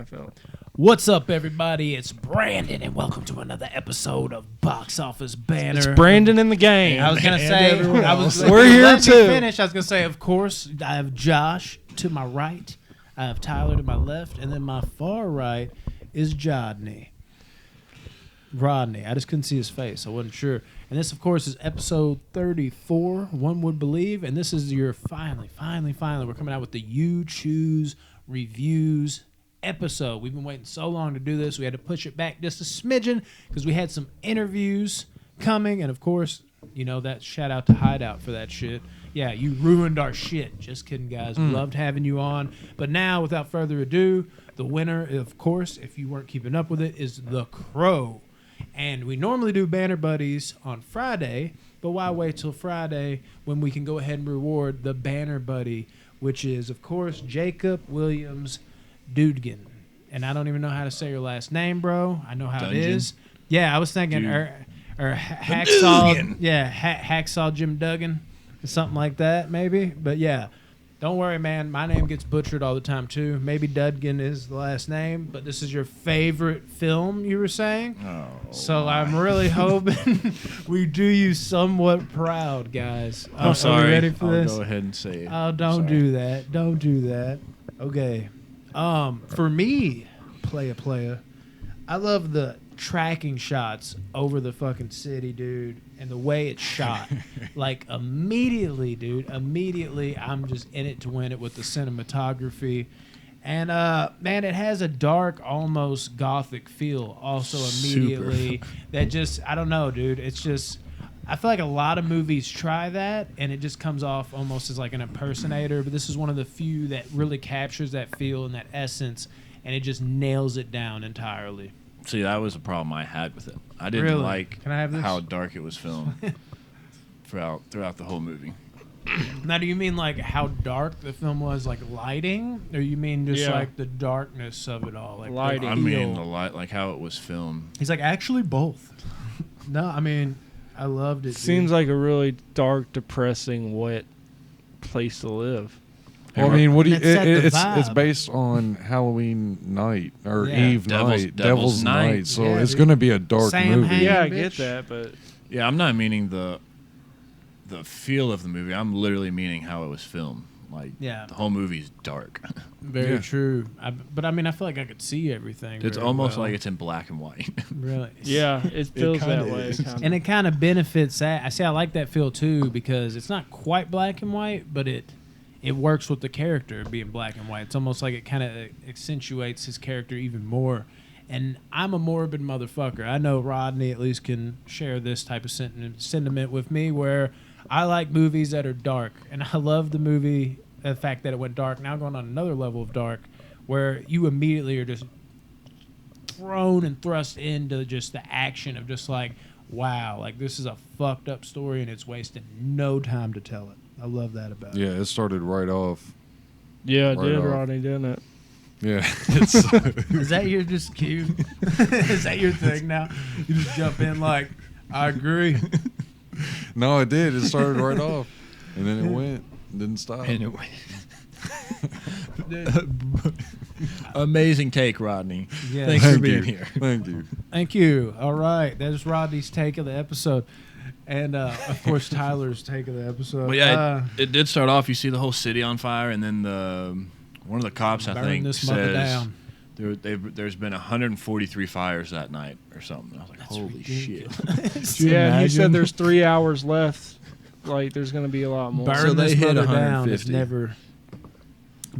felt. What's up, everybody? It's Brandon, and welcome to another episode of Box Office Banter. It's Brandon in the game. I was gonna say, we're here too. Finish. I was gonna say, of course, I have Josh to my right, I have Tyler to my left, and then my far right is Rodney. I just couldn't see his face. I wasn't sure. And this, of course, is episode 34, one would believe. And this is your finally, we're coming out with the You Choose Reviews episode. We've been waiting so long to do this. We had to push it back just a smidgen because we had some interviews coming. And, of course, you know, that shout out to Hideout for that shit. Yeah, you ruined our shit. Just kidding, guys. We loved having you on. But now, without further ado, the winner, of course, if you weren't keeping up with it, is The Crow. And we normally do Banner Buddies on Friday, but why wait till Friday when we can go ahead and reward the Banner Buddy, which is, of course, Jacob Williams Dudegan. And I don't even know how to say your last name, bro. I know how it is. Yeah, I was thinking Hacksaw. Yeah, Hacksaw Jim Duggan, something like that, maybe. But yeah. Don't worry, man. My name gets butchered all the time, too. Maybe Dudgan is the last name, but this is your favorite film, you were saying? Oh, so I'm really hoping we do you somewhat proud, guys. I'm sorry. Are you ready for this? I'll go ahead and say it. Oh, don't do that. Don't do that. Okay. For me, playa, I love the tracking shots over the fucking city, dude, and the way it's shot. Like, immediately, I'm just in it to win it with the cinematography. And, man, it has a dark, almost gothic feel also immediately. That just, I don't know, dude. It's just, I feel like a lot of movies try that, and it just comes off almost as like an impersonator, but this is one of the few that really captures that feel and that essence, and it just nails it down entirely. See, that was a problem I had with it. I didn't like Can I have this? how dark it was filmed throughout the whole movie. Now, do you mean like how dark the film was, like lighting, or you mean just like the darkness of it all, like Lighting. I mean the light, like how it was filmed. He's like, actually both. No, I mean, I loved it. Seems like a really dark, depressing, wet place to live. Well, I mean, what do you? It's It's based on Halloween night or Yeah. Eve night, Devil's Night. night. So Yeah, it's dude. going to be a dark Sam movie. Hain. Yeah, I bitch. get that, but Yeah, I'm not meaning the feel of the movie. I'm literally meaning how it was filmed. Like, Yeah. the whole movie's dark. very Yeah. true. But I mean, I feel like I could see everything. It's very almost well. like it's in black and white. really. yeah, it feels kinda that way. is. Kinda. And it kind of benefits that. I like that feel too because it's not quite black and white, but it works with the character being black and white. It's almost like it kind of accentuates his character even more. And I'm a morbid motherfucker. I know Rodney at least can share this type of sentiment with me where I like movies that are dark. And I love the fact that it went dark. Now going on another level of dark where you immediately are just thrown and thrust into just the action of just like, wow, like this is a fucked up story and it's wasted no time to tell it. I love that about it. Yeah, it started right off. Yeah, it Right did, off. Rodney, didn't it? Yeah, Is that your just cue? Is that your thing now? You just jump in like, I agree. no, it did. It started right off, and then it went, didn't stop. Anyway. Amazing take, Rodney. Yeah. Thanks for being here. Thank you. Thank you. All right. That is Rodney's take of the episode. And, of course, Tyler's take of the episode. Well, yeah, it did start off. You see the whole city on fire, and then one of the cops, I burn think, this mother says down. there's been 143 fires that night or something. I was like, holy shit. Yeah, he said Imagine. there's 3 hours left. Like, there's going to be a lot more. Burn So they this hit mother down. It's 150. never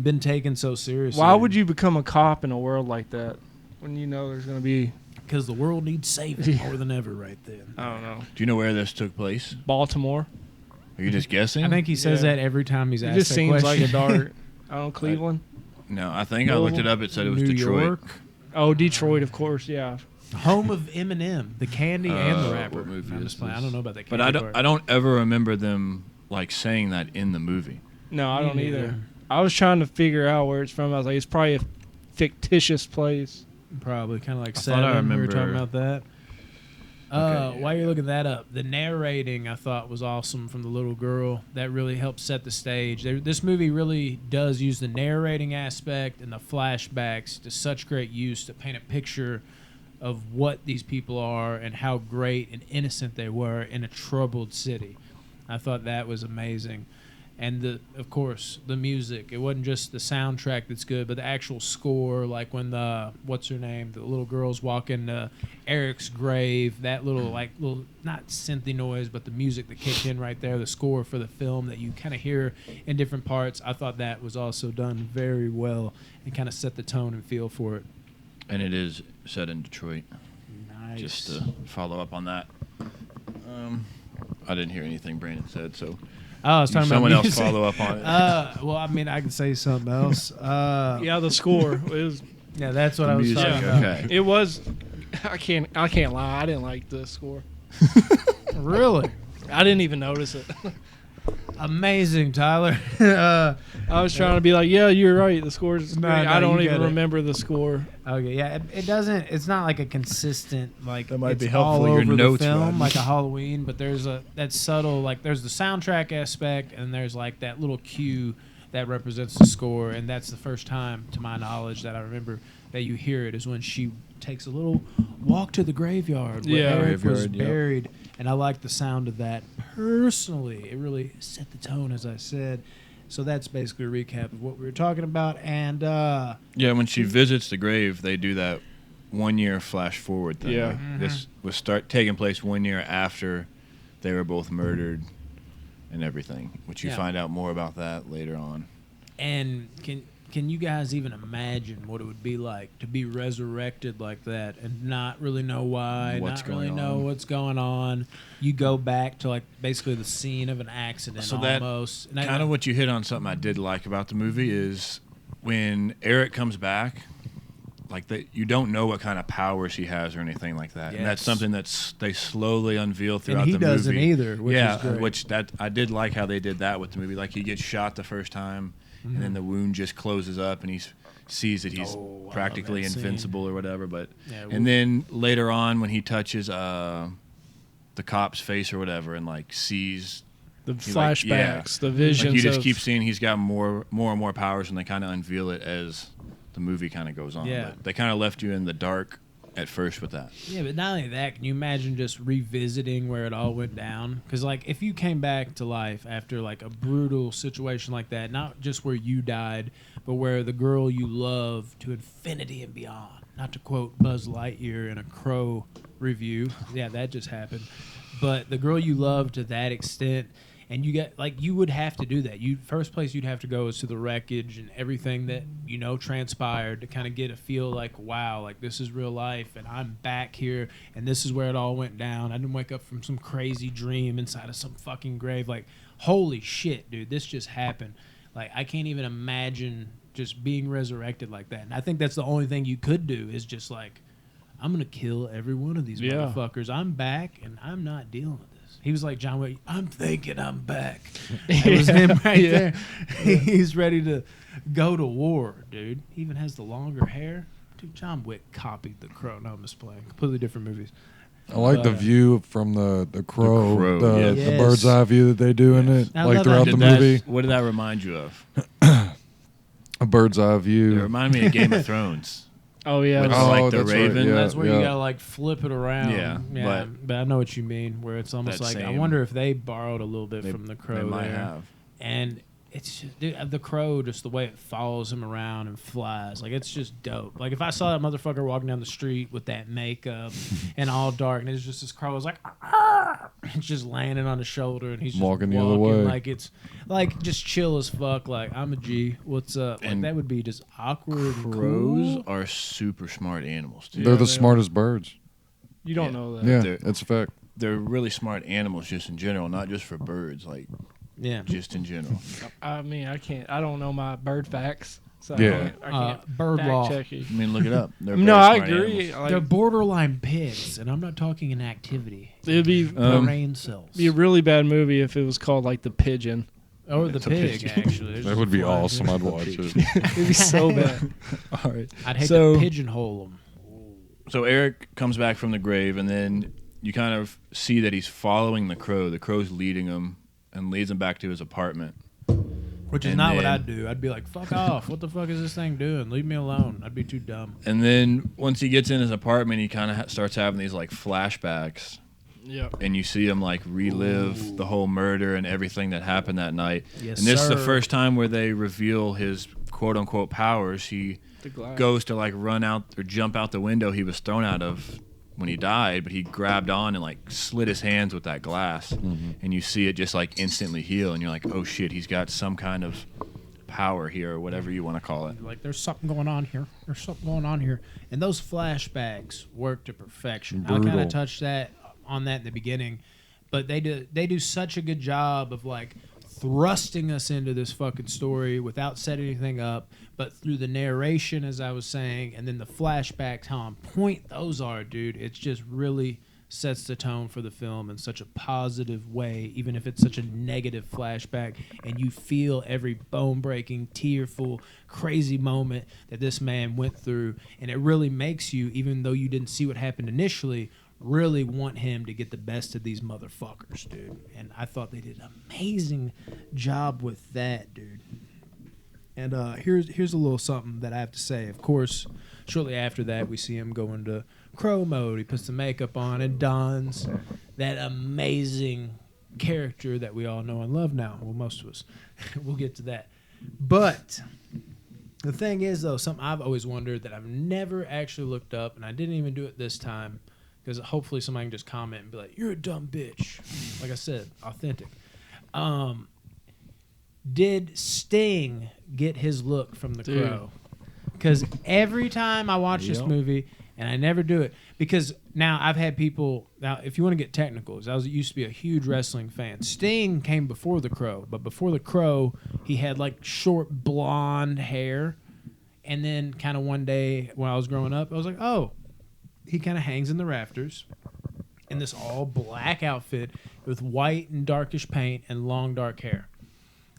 been taken so seriously. Why would you become a cop in a world like that when you know there's going to be, Because the world needs saving more than ever right then. I don't know, Do you know where this took place? Baltimore? Are you just guessing? I think he says Yeah. that every time he's It asked just that seems like question. a dark. I don't know, Cleveland? No, I think I looked it up. It said it was New Detroit. York, Oh, Detroit, of course, yeah. home of Eminem, the candy and the rapper. what movie I'm is just playing. I this? don't know about that. But Candy I don't ever remember them like saying that in the movie. No, I Me don't either. neither. I was trying to figure out where it's from. I was like, it's probably a fictitious place. Probably kind of like I thought I Seven. We were remember- talking about that. Okay, While you're looking that up, the narrating I thought was awesome from the little girl. That really helped set the stage. This movie really does use the narrating aspect and the flashbacks to such great use to paint a picture of what these people are and how great and innocent they were in a troubled city. I thought that was amazing. And of course, the music. It wasn't just the soundtrack that's good, but the actual score, like when the little girl's walking to Eric's grave, that little not synthy noise, but the music that kicked in right there, the score for the film that you kind of hear in different parts. I thought that was also done very well and kind of set the tone and feel for it. And it is set in Detroit. Nice. Just to follow up on that. I didn't hear anything Brandon said, so I was talking someone about else music. follow up on it. Well, I mean, I can say something else. Yeah, the score. It was. Yeah, that's what I was music, talking about. okay. It was. I can't lie. I didn't like the score. Really? I didn't even notice it. Amazing, Tyler. I was trying to be like, yeah, you're right. The score's No, great. no, I don't you even get it. remember the score. Okay, yeah, it doesn't. It's not like a consistent like. That might it's be helpful, all your over notes, the film, Rodney. like a Halloween. But there's that subtle like there's the soundtrack aspect, and there's like that little cue that represents the score, and that's the first time, to my knowledge, that I remember that you hear it is when she takes a little walk to the graveyard where Yeah. Eric was Graveyard, yep. buried, and I like the sound of that personally. It really set the tone, as I said. So that's basically a recap of what we were talking about, and Yeah, when she visits the grave, they do that 1 year flash forward thing. Yeah. Like, this was taking place 1 year after they were both murdered and everything, which you Yeah. find out more about that later on. And can you guys even imagine what it would be like to be resurrected like that and not really know why, What's not really going know on. what's going on? You go back to like basically the scene of an accident So that almost. And kind of what you hit on, something I did like about the movie is when Eric comes back, like you don't know what kind of powers he has or anything like that, and that's Yes. something they slowly unveil throughout he the doesn't movie. either, which yeah, is great. which that I did like how they did that with the movie. Like he gets shot the first time, and then the wound just closes up, and he sees that he's Oh, I love practically that scene. invincible or whatever. But Yeah, and then later on when he touches the cop's face or whatever, and like sees. The He, like, yeah. flashbacks, the visions. Like you just of, keep seeing he's got more and more powers, and they kind of unveil it as the movie kind of goes on. Yeah. But they kind of left you in the dark at first with that. Yeah, but not only that, can you imagine just revisiting where it all went down? Because, like, if you came back to life after, like, a brutal situation like that, not just where you died, but where the girl you love to infinity and beyond, not to quote Buzz Lightyear in a Crow review. Yeah, that just happened. But the girl you love to that extent, and you get like you would have to do that. First place you'd have to go is to the wreckage and everything that transpired to kind of get a feel like, wow, like this is real life, and I'm back here, and this is where it all went down. I didn't wake up from some crazy dream inside of some fucking grave. Like, holy shit, dude, this just happened. Like, I can't even imagine just being resurrected like that. And I think that's the only thing you could do is just like, I'm gonna kill every one of these Yeah. motherfuckers. I'm back, and I'm not dealing with this. He was like John Wick. I'm thinking I'm back. That was him right there. He's ready to go to war, dude. He even has the longer hair. Dude, John Wick copied The Crow. No, I'm just playing. Completely different movies. I like the view from the crow, crow, the, yeah. the Yes. bird's eye view that they do in it, I like love throughout that. the Did that- movie. What did that remind you of? A bird's eye It view. reminded me of Game of Thrones. Oh yeah, With the- like the that's right, raven. yeah. That's where you gotta like flip it around. Yeah, but I know what you mean. Where it's almost that like I same- wonder if they borrowed a little bit They- from The Crow they might there. have. And it's just, dude, The Crow, just the way it follows him around and flies, like it's just dope. Like if I saw that motherfucker walking down the street with that makeup and all dark, and it's just this crow is like, "Arr!" It's just landing on his shoulder, and he's just Walking walking the other way. like it's like just chill as fuck. Like I'm a G, what's up? Like And that would be just awkward. And Crows cool. are super smart animals, too. They're Yeah, the they smartest birds. you don't Yeah. know that. Yeah, They're- it's a fact. They're really smart animals just in general, not just for birds, like Yeah. just in general. I mean, I don't know my bird facts. So Yeah. I can't Bird fact law. check you. I mean, look it up. They're No, very I smart agree. animals. Like, They're borderline pigs, and I'm not talking an activity. it'd be Brain cells. be a really bad movie if it was called like The Pigeon. Or the It's a pig, pigeon. actually. There's That just would be flying awesome. thing. I'd watch it. It'd be so bad. All right. I'd hate So- to pigeonhole them. So Eric comes back from the grave, and then you kind of see that he's following the crow. The crow's leading him and leads him back to his apartment. Which is And not what then- I'd do. I'd be like, fuck off. What the fuck is this thing doing? Leave me alone. I'd be too dumb. And then once he gets in his apartment, he kind of starts having these like flashbacks. Yep. And you see him like relive the whole murder and everything that happened that night. Yes, and this is the sir. first time where they reveal his quote unquote powers. He The glass. goes to like run out or jump out the window he was thrown out of when he died, but he grabbed on and like slit his hands with that glass. And you see it just like instantly heal, and you're like, oh shit, he's got some kind of power here, or whatever you want to call it. Like, there's something going on here. There's something going on here. And those flashbacks work to perfection. I kind Brutal. of touched on that in the beginning, but they do such a good job of like thrusting us into this fucking story without setting anything up, but through the narration, as I was saying, and then the flashbacks, how on point those are, dude. It's just really sets the tone for the film in such a positive way, even if it's such a negative flashback, and you feel every bone-breaking, tearful, crazy moment that this man went through, and it really makes you, even though you didn't see what happened initially, really want him to get the best of these motherfuckers, dude. And I thought they did an amazing job with that, dude. And here's a little something that I have to say. Of course, shortly after that, we see him go into crow mode. He puts the makeup on and dons that amazing character that we all know and love now. Well, most of us. We'll get to that. But the thing is, though, something I've always wondered that I've never actually looked up, and I didn't even do it this time, because hopefully somebody can just comment and be like, you're a dumb bitch. Like I said, authentic. Did Sting get his look from the Dude. crow? Because every time I watch this Yep. movie, and I never do it, because now I've had people, now if you want to get technical, I used to be a huge wrestling fan. Sting came before the crow, but before the crow, he had like short blonde hair. And then kind of one day when I was growing up, I was like, oh, he kind of hangs in the rafters in this all black outfit with white and darkish paint and long dark hair.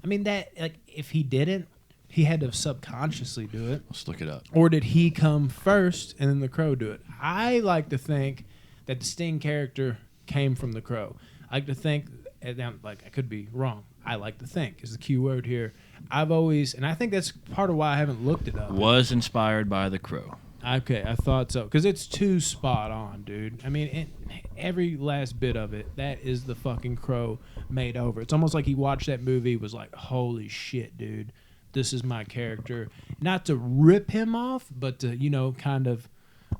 I mean, that, like, if he didn't, he had to subconsciously do it. Let's look it up. Or did he come first and then the crow do it? I like to think that the Sting character came from the crow. I like to think, and now, like, I could be wrong. I like to think is the key word here. I've always, and I think that's part of why I haven't looked it up. Was inspired by the crow. Okay, I thought so. Because it's too spot on, dude. I mean, every last bit of it, that is the fucking crow made over. It's almost like he watched that movie, was like, holy shit, dude. This is my character. Not to rip him off, but to, you know, kind of,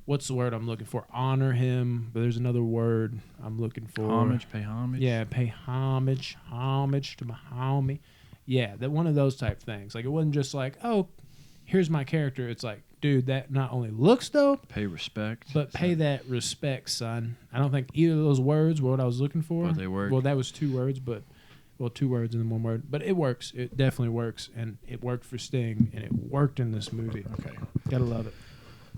what's the word I'm looking for? Honor him. But there's another word I'm looking for. Homage, pay homage. Yeah, pay homage to my homie. Yeah, that one of those type things. Like, it wasn't just like, oh, here's my character. It's like, dude, that not only looks dope, Pay respect. but pay that respect, son. I don't think either of those words were what I was looking for. But they work. Well, that was two words, but, well, two words and then one word. But it works. It definitely works. And it worked for Sting, and it worked in this movie. Okay. Gotta love it.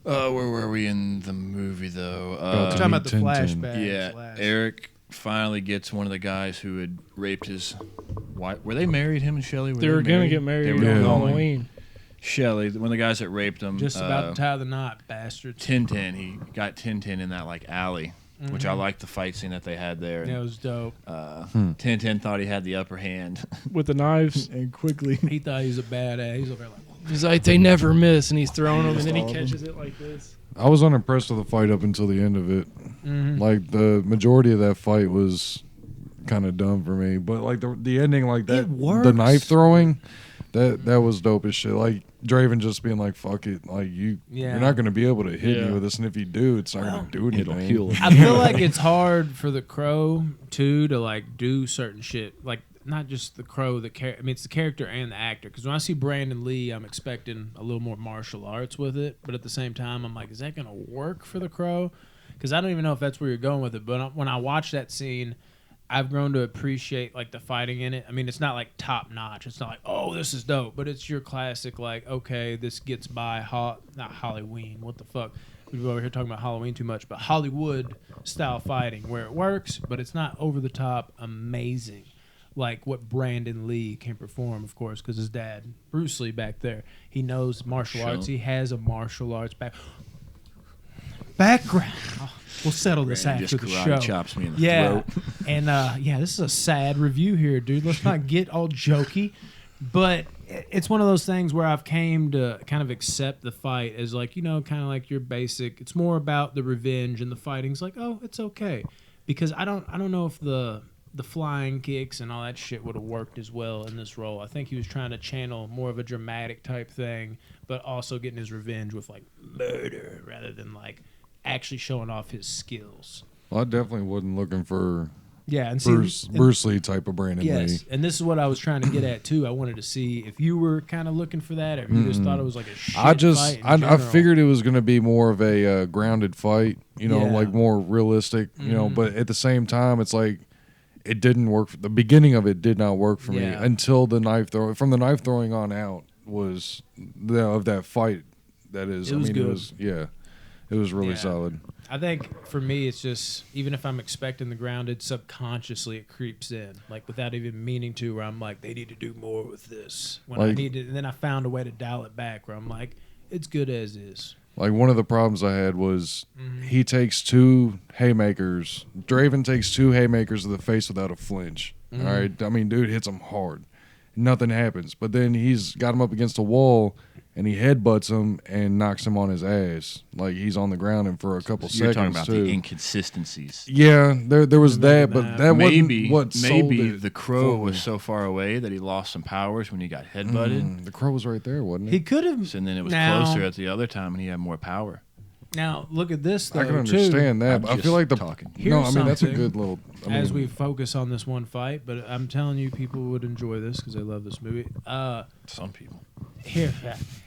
Where were we in the movie, though? We're talking about the 10-10. flashbacks. Yeah, last. Eric finally gets one of the guys who had raped his wife. Were they married, him and Shelley? They were going to get married They were on Yeah. going. Halloween. Shelley, one of the guys that raped him. Just about to tie the knot, bastards. Tintin. He got Tintin in that like alley, which I Mhm. liked the fight scene that they had there. That was dope. Tintin thought he had the upper hand. With the knives. And quickly. He thought he was a badass. He's over there like, He's like, they never miss. And he's throwing them, and then he all of them. catches it like this. I was unimpressed with the fight up until the end of it. mhm. Like the majority of that fight was kind of dumb for me, but like the ending, like that, It works. the knife throwing, that was dope as shit. Like Draven just being like, "Fuck it," like Yeah. you're not gonna be able to hit Yeah. me with this, and if you do, it's not Well, gonna do anything. it'll heal it. I feel like it's hard for the crow too to like do certain shit. Like not just the crow, I mean it's the character and the actor. Because when I see Brandon Lee, I'm expecting a little more martial arts with it. But at the same time, I'm like, is that gonna work for the crow? Because I don't even know if that's where you're going with it. But when I watch that scene, I've grown to appreciate like the fighting in it. I mean, it's not like top notch. It's not like, oh, this is dope. But it's your classic like, okay, this gets by not Halloween. What the fuck? We've over here talking about Halloween too much, but Hollywood style fighting where it works, but it's not over the top amazing like what Brandon Lee can perform, of course, because his dad, Bruce Lee, back there, he knows martial arts. He has a martial arts back. background. We'll settle this Brandon after just the karate show. chops me in the Yeah, throat. and this is a sad review here, dude. Let's not get all jokey, but it's one of those things where I've came to kind of accept the fight as like, kind of like your basic. It's more about the revenge, and the fighting's like, oh, it's okay, because I don't know if the flying kicks and all that shit would have worked as well in this role. I think he was trying to channel more of a dramatic type thing, but also getting his revenge with like murder rather than like actually showing off his skills. Well, I definitely wasn't looking for Yeah, and Bruce Lee type of Brandon Lee. yes, and this is what I was trying to get at too. I wanted to see if you were kind of looking for that, or if you just thought it was like a shit fight in I general. figured it was going to be more of a grounded fight, Yeah. like more realistic, but at the same time, it's like it didn't work. The beginning of it did not work for me Yeah. until the knife throw. From the knife throwing on out was of that fight. That is, It was good. It was really Yeah. solid. I think for me, it's just even if I'm expecting the grounded, subconsciously it creeps in, like without even meaning to. Where I'm like, they need to do more with this. When I Like- needed, and then I found a way to dial it back. Where I'm like, it's good as is. Like one of the problems I had was he takes 2 haymakers. Draven takes 2 haymakers to the face without a flinch. All right, I mean, dude hits him hard. Nothing happens, but then he's got him up against a wall, and he headbutts him and knocks him on his ass. Like he's on the ground and for a couple You're seconds talking about too. the inconsistencies. Yeah, there was that, but that Maybe wasn't what sold maybe it the crow for was me. so far away that he lost some powers when he got headbutted. The crow was right there, wasn't He it? could have. So then it was now, closer at the other time, and he had more power. Now look at this though. I can too. understand that. I'm But I just feel like talking. no, I Here's mean that's a something. good little. As we focus on this one fight, but I'm telling you, people would enjoy this because they love this movie. Some people.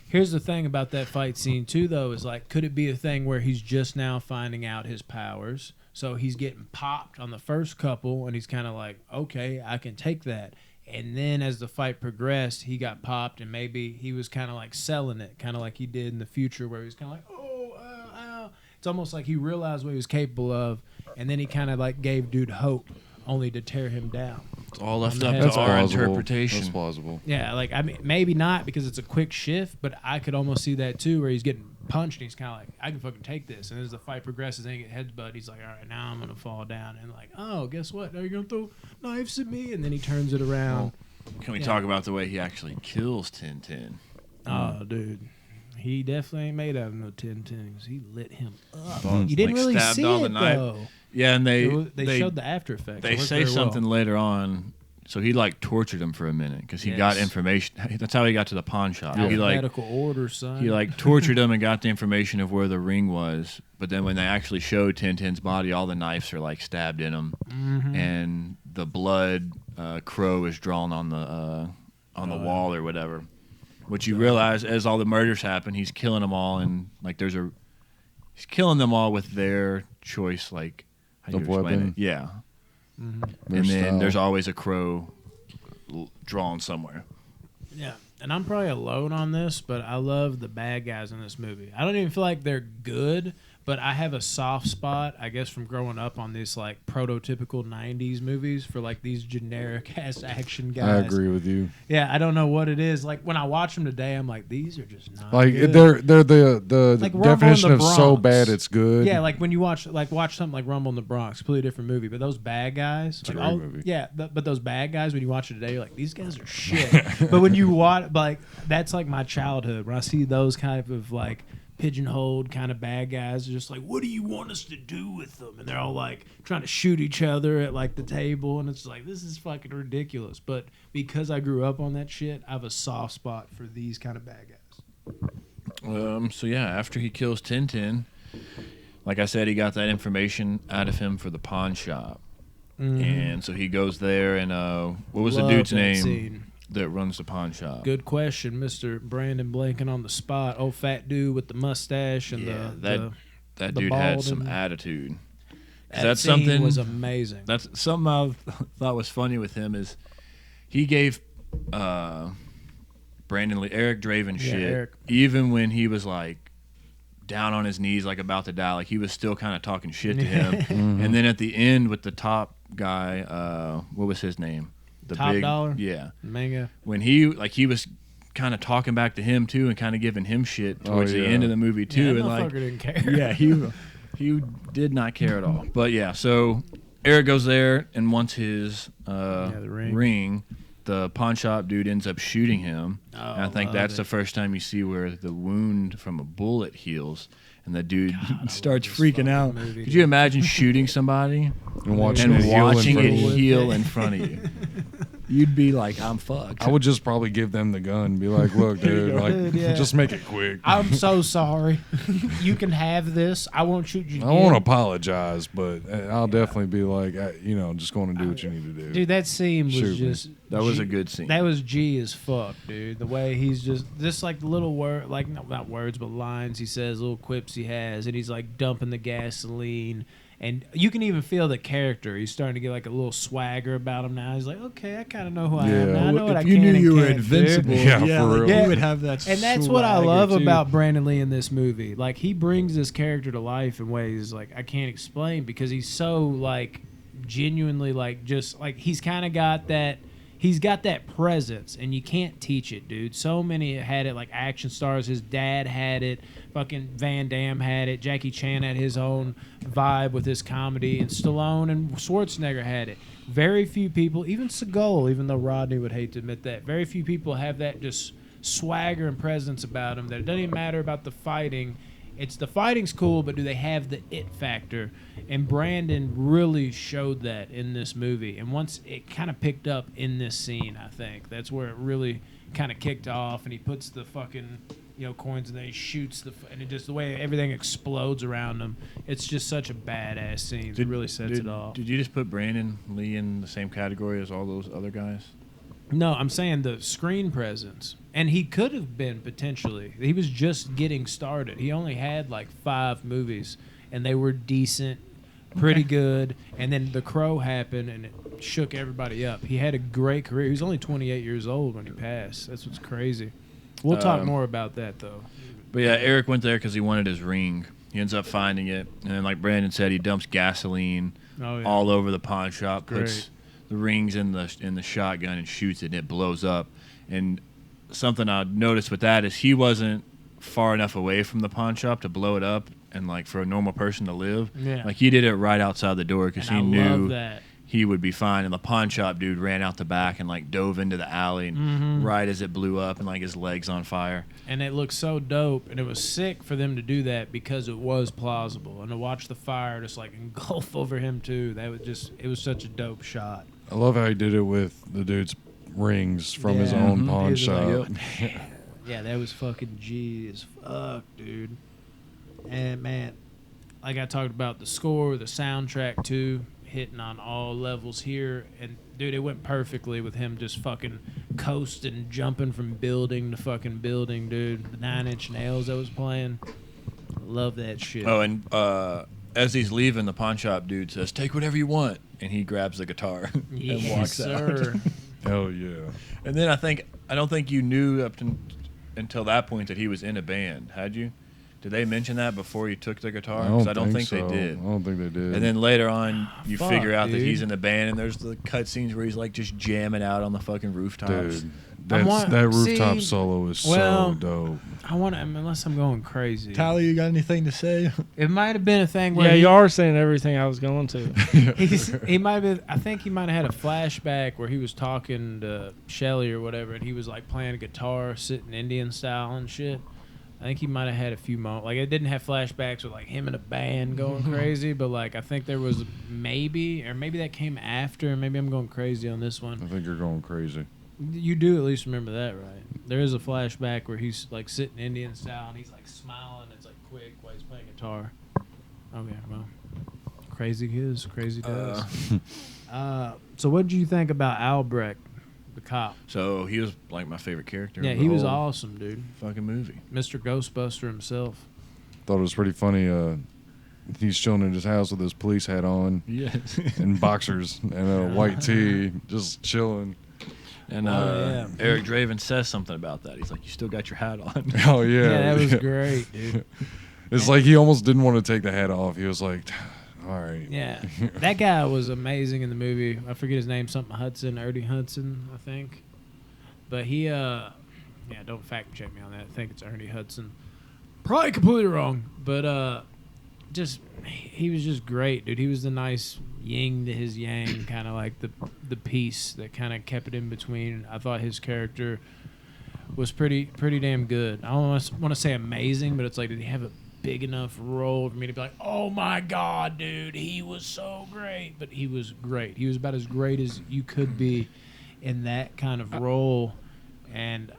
Here's the thing about that fight scene too, though, is like, could it be a thing where he's just now finding out his powers, so he's getting popped on the first couple, and he's kind of like, okay, I can take that. And then as the fight progressed, he got popped, and maybe he was kind of like selling it, kind of like he did in the future, where he was kind of like, oh, ow. It's almost like he realized what he was capable of, and then he kind of like gave dude hope, only to tear him down. It's all left On up the to head. that's our plausible. interpretation. That's plausible. Yeah, like, I mean, maybe not because it's a quick shift, but I could almost see that too, where he's getting punched and he's kind of like, I can fucking take this. And as the fight progresses and he gets headbutt, he's like, all right, now I'm going to fall down. And like, oh, guess what? Now you're going to throw knives at me? And then he turns it around. Can we Yeah. talk about the way he actually kills Tintin? Oh, dude. He definitely ain't made out of no 10-10s. He lit him up. Like, You didn't really stabbed see all the it, knife. though. Yeah, and They they showed the after effects. they It worked say very well. something later on. So he like tortured him for a minute because he got Yes. information. That's how he got to the pawn shop. He like Alphabetical order, son. he like tortured him and got the information of where the ring was. But then when they actually showed Tintin's body, all the knives are like stabbed in him, and the blood crow is drawn on the wall or whatever. Which you realize as all the murders happen, he's killing them all, and like he's killing them all with their choice, like how do you Of explain weapon? it? Yeah. Their And then style. there's always a crow drawn somewhere. Yeah, and I'm probably alone on this, but I love the bad guys in this movie. I don't even feel like they're good, but I have a soft spot, I guess, from growing up on these like prototypical '90s movies for like these generic ass action guys. I agree with you. Yeah, I don't know what it is. Like when I watch them today, I'm like, these are just not Like good. they're the Like Rumble in definition the of so Bronx. bad it's good. Yeah, like when you watch something like Rumble in the Bronx, completely different movie. But those bad guys, a like great movie. yeah, but those bad guys, when you watch it today, you're like, these guys are shit. But when you watch, like, that's like my childhood. When I see those kind of like pigeonholed kind of bad guys, they're just like, what do you want us to do with them? And they're all like trying to shoot each other at like the table, and it's like, this is fucking ridiculous. But because I grew up on that shit, I have a soft spot for these kind of bad guys. So yeah, after he kills Tintin, like I said, he got that information out of him for the pawn shop, and so he goes there and what was Love the dude's that name scene. that runs the pawn shop? Good question, Mr. Brandon blanking on the spot. Old fat dude with the mustache and Yeah, the that the dude had bald some and- attitude. 'Cause that that's scene something was amazing. That's something I thought was funny with him is he gave Brandon Lee, Eric Draven Yeah, shit, Eric. even when he was like down on his knees, like about to die. Like he was still kind of talking shit to him. And then at the end with the top guy, what was his name? The Top big, Dollar? yeah. Manga. When he was kind of talking back to him too, and kind of giving him shit towards the yeah. end of the movie too, Yeah, that and like motherfucker didn't care. yeah, He did not care at all. But yeah, so Eric goes there and wants his the ring. ring. The pawn shop dude ends up shooting him. Oh, And I think that's the first time you see where the wound from a bullet heals. And the dude starts freaking out. movie, Could you imagine shooting somebody And watching and it heal in watching front it of you. heal in front of you? You'd be like, I'm fucked. I would just probably give them the gun. Be like, look, dude, like, Dude, yeah. just make it quick. I'm so sorry. You can have this. I won't shoot you I again. won't apologize, but I'll definitely be like, just going to do what you need to do. Dude, that scene was Shoot me. just... That was a good scene. That was G as fuck, dude. The way he's just like the little word, like not words, but lines he says, little quips he has, and he's like dumping the gasoline, and you can even feel the character. He's starting to get like a little swagger about him now. He's like, okay, I kind of know who I am. Yeah. Now. I know what I if you can knew and you were can't do. invincible, Yeah, for like, real. Yeah. you would have that. And that's what I swagger, love too. about Brandon Lee in this movie. Like he brings this character to life in ways like I can't explain because he's so like genuinely like just like he's kind of got that. He's got that presence, and you can't teach it, dude. So many had it, like action stars. His dad had it. Fucking Van Damme had it. Jackie Chan had his own vibe with his comedy, and Stallone and Schwarzenegger had it. Very few people, even Seagal, even though Rodney would hate to admit that, very few people have that just swagger and presence about them. That it doesn't even matter about the fighting. It's the fighting's cool, but do they have the it factor? And Brandon really showed that in this movie. And once it kind of picked up in this scene, I think that's where it really kind of kicked off. And he puts the fucking coins and then he shoots and it just the way everything explodes around him. It's just such a badass scene. It really sets it off. Did you just put Brandon Lee in the same category as all those other guys? No, I'm saying the screen presence. And he could have been potentially. He was just getting started. He only had like 5 movies, and they were decent, pretty good. And then The Crow happened, and it shook everybody up. He had a great career. He was only 28 years old when he passed. That's what's crazy. We'll talk more about that, though. But yeah, Eric went there because he wanted his ring. He ends up finding it, and then like Brandon said, he dumps gasoline all over the pawn shop, puts the rings in the shotgun and shoots it, and it blows up. And something I noticed with that is he wasn't far enough away from the pawn shop to blow it up and like for a normal person to live. Yeah. Like he did it right outside the door because he I knew love that. he would be fine. And the pawn shop dude ran out the back and like dove into the alley and right as it blew up and like his legs on fire. And it looked so dope, and it was sick for them to do that because it was plausible. And to watch the fire just like engulf over him too, it was such a dope shot. I love how he did it with the dude's rings from his own pawn He was shop. like, yeah, that was fucking G as fuck, dude. And man, like I talked about the score, the soundtrack too, hitting on all levels here. And dude, it went perfectly with him just fucking coasting, jumping from building to fucking building, dude. The 9 Inch Nails that was playing. Love that shit. Oh, and as he's leaving, the pawn shop dude says, "Take whatever you want," and he grabs the guitar and walks out. Hell yeah. And then I don't think you knew until that point that he was in a band, had you? Did they mention that before you took the guitar? Because I don't think so. they did. I don't think they did. And then later on, you Fuck, figure out that dude. he's in the band, and there's the cut scenes where he's like just jamming out on the fucking rooftops. dude, that rooftop solo is well, so dope. Unless I'm going crazy. Tyler, you got anything to say? It might have been a thing where Yeah, you are saying everything I was going to. he might have. I think he might have had a flashback where he was talking to Shelly or whatever, and he was like playing a guitar, sitting Indian style and shit. I think he might have had a few moments. Like it didn't have flashbacks with like him and a band going crazy, but like I think there was maybe that came after. Maybe I'm going crazy on this I one. think you're going crazy. You do at least remember that, right? There is a flashback where he's like sitting Indian style and he's like smiling. It's like quick while he's playing guitar. Okay, well, crazy is crazy does. So what did you think about Albrecht, the cop? So he was like my favorite character. Yeah, of the he was whole awesome, dude. fucking movie. Mr. Ghostbuster himself. Thought it was pretty funny. He's chilling in his house with his police hat on Yes. and boxers and a white tee, just chilling. And yeah. Eric Draven says something about that. He's like, "You still got your hat on." Oh yeah, Yeah, that was great, dude. It's like he almost didn't want to take the hat off. He was like, "All right." Yeah, that guy was amazing in the movie. I forget his name, something Hudson, Ernie Hudson, I think. But he, don't fact check me on that. I think it's Ernie Hudson. Probably completely wrong. But he was just great, dude. He was the nice yin to his yang, kind of like the piece that kind of kept it in between. I thought his character was pretty damn good. I don't want to say amazing, but it's like, did he have a big enough role for me to be like, oh my god, dude, he was so great? But he was great. He was about as great as you could be in that kind of role. And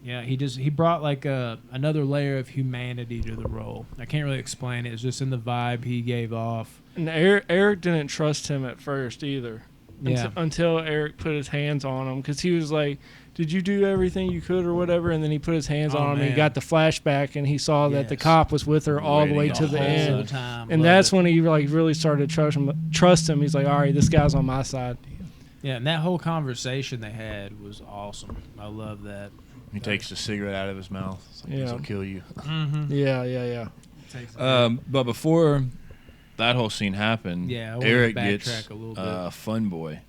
yeah, he brought like another layer of humanity to the role. I can't really explain it. It's just in the vibe he gave off. And Eric didn't trust him at first either. Yeah. Until Eric put his hands on him, because he was like, did you do everything you could or whatever? And then he put his hands on him and he got the flashback and he saw that the cop was with her all the way to the end. And that's when he like really started to trust him. He's like, all right, this guy's on my side. Yeah, and that whole conversation they had was awesome. I love that. He takes the cigarette out of his mouth. It's like, this will kill you. Mm-hmm. Yeah. But before that whole scene happened, Eric gets a Fun Boy,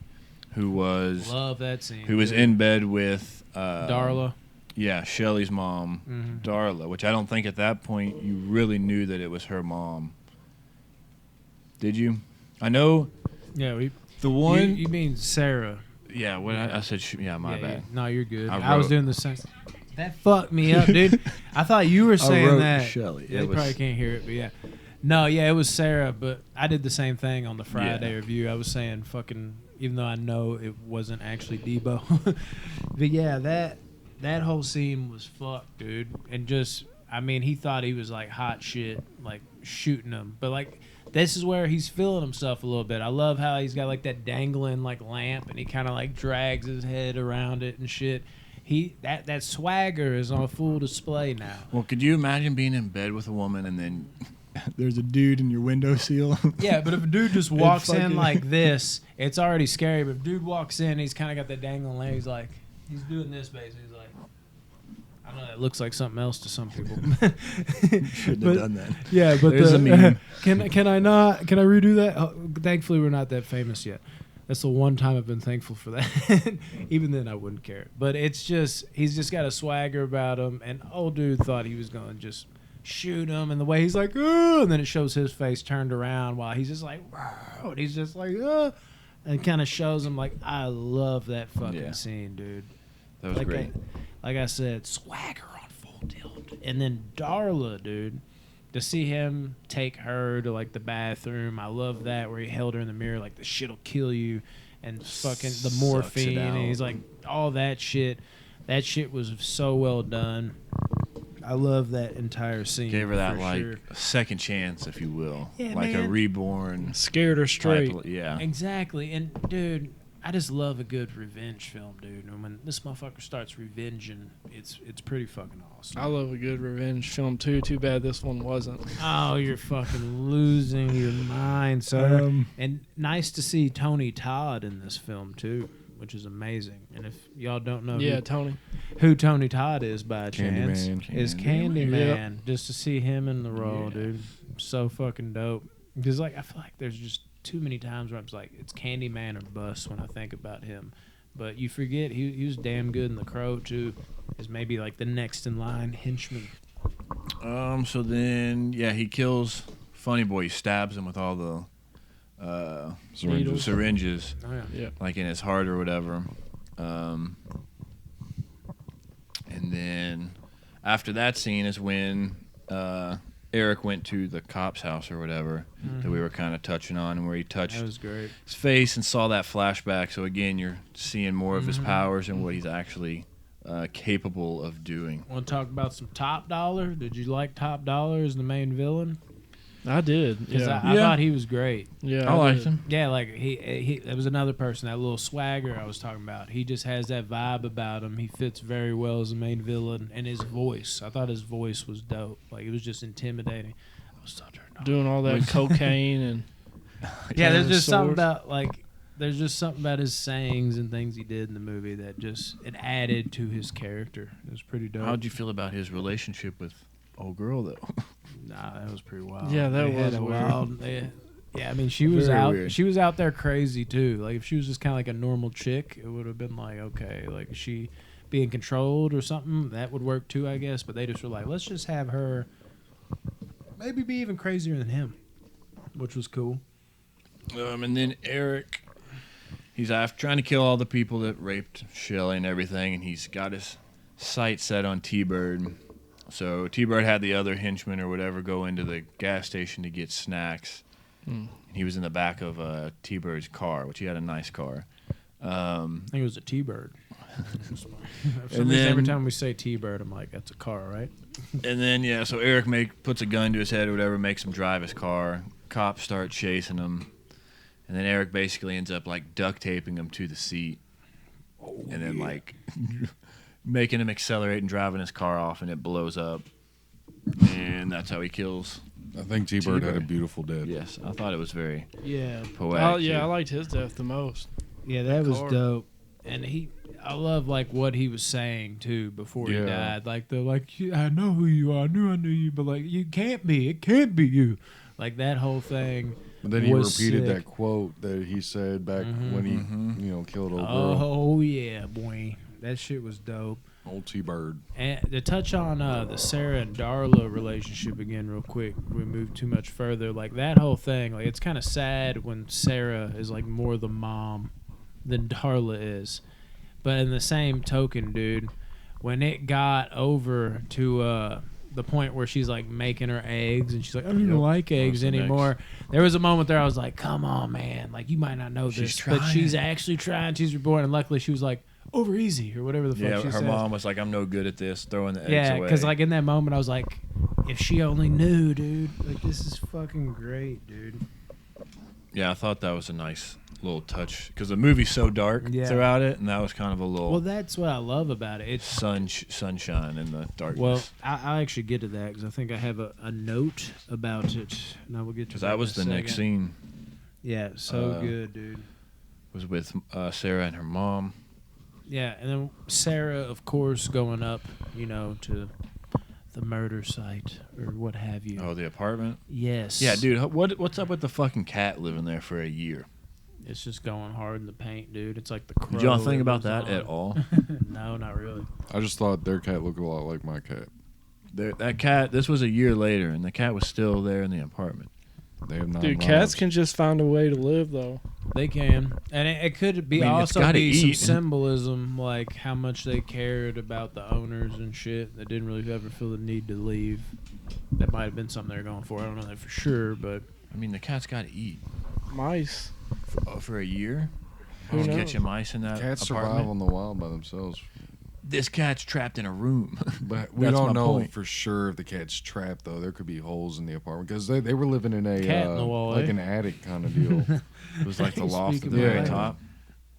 who was love that scene. Who was in bed with Darla. Yeah, Shelly's mom, Darla. Which I don't think at that point you really knew that it was her mom. Did you? I know. Yeah, the one. You mean Sarah? Yeah, what I said. My bad. No, you're good. I was doing the same. That fucked me up, dude. I thought you were saying that. Shelly. Yeah, you probably can't hear it, but yeah. No, yeah, it was Sarah, but I did the same thing on the Friday review. I was saying fucking, even though I know it wasn't actually Debo. But yeah, that whole scene was fucked, dude. And just, I mean, he thought he was like hot shit, like shooting him. But like, this is where he's feeling himself a little bit. I love how he's got like that dangling like lamp and he kind of like drags his head around it and shit. That swagger is on full display now. Well, could you imagine being in bed with a woman and then there's a dude in your windowsill? Yeah, but if a dude just walks in like this, it's already scary. But if a dude walks in, he's kind of got that dangling leg. He's like, he's doing this basically. He's like, I know that looks like something else to some people. Shouldn't have done that. Yeah, but there's a meme. Can I redo that? Oh, thankfully, we're not that famous yet. That's the one time I've been thankful for that. Even then, I wouldn't care. But it's just, he's just got a swagger about him. And old dude thought he was going to just shoot him. And the way he's like, oh, and then it shows his face turned around while he's just like, whoa. And he's just like, oh. And it kind of shows him like, I love that fucking scene, dude. That was great. Like I said, swagger on full tilt. And then Darla, dude. To see him take her to like the bathroom, I love that, where he held her in the mirror like the shit'll kill you, and fucking the morphine, and he's like all that shit. That shit was so well done. I love that entire scene. Gave her that like a second chance, if you will, like a reborn. Scared her straight. Yeah, exactly. And dude, I just love a good revenge film, dude. And when this motherfucker starts revenging, it's pretty fucking awesome. I love a good revenge film too. Too bad this one wasn't. Oh, you're fucking losing your mind, sir. And nice to see Tony Todd in this film too, which is amazing. And if y'all don't know who Tony Todd is by chance, is Candyman. Yep. Just to see him in the role, dude, so fucking dope. Because like I feel like there's just too many times where I'm just like, it's Candyman or bust when I think about him. But you forget he was damn good in The Crow too, as maybe like the next in line henchman. So then he kills Funny Boy. He stabs him with all the syringes, like in his heart or whatever. And then after that scene is when Eric went to the cop's house or whatever that we were kind of touching on, and where he touched his face and saw that flashback. So again, you're seeing more of his powers and what he's actually capable of doing. Want to talk about some Top Dollar? Did you like Top Dollar as the main villain? I did. Yeah, I thought he was great. Yeah, I liked him. Yeah, like he there was another person, that little swagger I was talking about. He just has that vibe about him. He fits very well as the main villain, and his voice. I thought his voice was dope. Like it was just intimidating. I was so turned on. Doing all that cocaine and there's just something about his sayings and things he did in the movie that just it added to his character. It was pretty dope. How'd you feel about his relationship with old girl though? Nah, that was pretty wild. Yeah, that was wild. Yeah, I mean, she was out. Weird. She was out there crazy too. Like if she was just kind of like a normal chick, it would have been like, okay, like is she being controlled or something? That would work too, I guess. But they just were like, let's just have her maybe be even crazier than him, which was cool. And then Eric, he's after trying to kill all the people that raped Shelley and everything, and he's got his sight set on T-Bird. So T-Bird had the other henchman or whatever go into the gas station to get snacks. And he was in the back of T-Bird's car, which he had a nice car. I think it was a T-Bird. For some reason, every time we say T-Bird, I'm like, that's a car, right? And then, so Eric puts a gun to his head or whatever, makes him drive his car. Cops start chasing him. And then Eric basically ends up, like, duct taping him to the seat. And then, like, making him accelerate and driving his car off, and it blows up. And that's how he kills. I think T-Bird had a beautiful death. Yes, I thought it was very poetic. Oh, yeah, I liked his death the most. Yeah, that was dope. And I love, like, what he was saying, too, before he died. Like, I know who you are. I knew you, but, like, you can't be. It can't be you. Like, that whole thing. But then he repeated that quote that he said back when he, killed old girl. Oh, yeah, boy. That shit was dope. Old T-Bird. And to touch on the Sarah and Darla relationship again real quick, we move too much further. Like, that whole thing, like, it's kind of sad when Sarah is, like, more the mom than Darla is. But in the same token, dude, when it got over to the point where she's like making her eggs and she's like, I don't even like eggs anymore. There was a moment there I was like, come on, man. Like, you might not know this, but she's actually trying. She's reborn. And luckily she was like, over easy or whatever the fuck she said. Yeah, her mom was like, I'm no good at this, throwing the eggs away. Yeah, because like in that moment I was like, if she only knew, dude. Like, this is fucking great, dude. Yeah, I thought that was a nice little touch because the movie's so dark throughout it, and that was kind of a little. Well, that's what I love about it. It's sunshine in the darkness. Well, I'll actually get to that because I think I have a note about it. Now we'll get to that. Because that was the next scene. Yeah, so good, dude. Was with Sarah and her mom. Yeah, and then Sarah, of course, going up, to the murder site or what have you. Oh, the apartment? Yes. Yeah, dude, what's up with the fucking cat living there for a year? It's just going hard in the paint, dude. It's like the crow. Did y'all think about that at all? No, not really. I just thought their cat looked a lot like my cat. That cat, this was a year later, and the cat was still there in the apartment. They have not. Dude, cats can just find a way to live, though. They can. And it could be also be some symbolism, like how much they cared about the owners and shit. That didn't really ever feel the need to leave. That might have been something they're going for. I don't know that for sure, but... I mean, the cat's got to eat. Mice. For a year? Who knows? Catching mice in that Cats apartment? survive on the wild by themselves. This cat's trapped in a room. But we don't know for sure if the cat's trapped, though. There could be holes in the apartment because they were living in a cat in the wall, like an attic kind of deal. It was like the loft at the very top.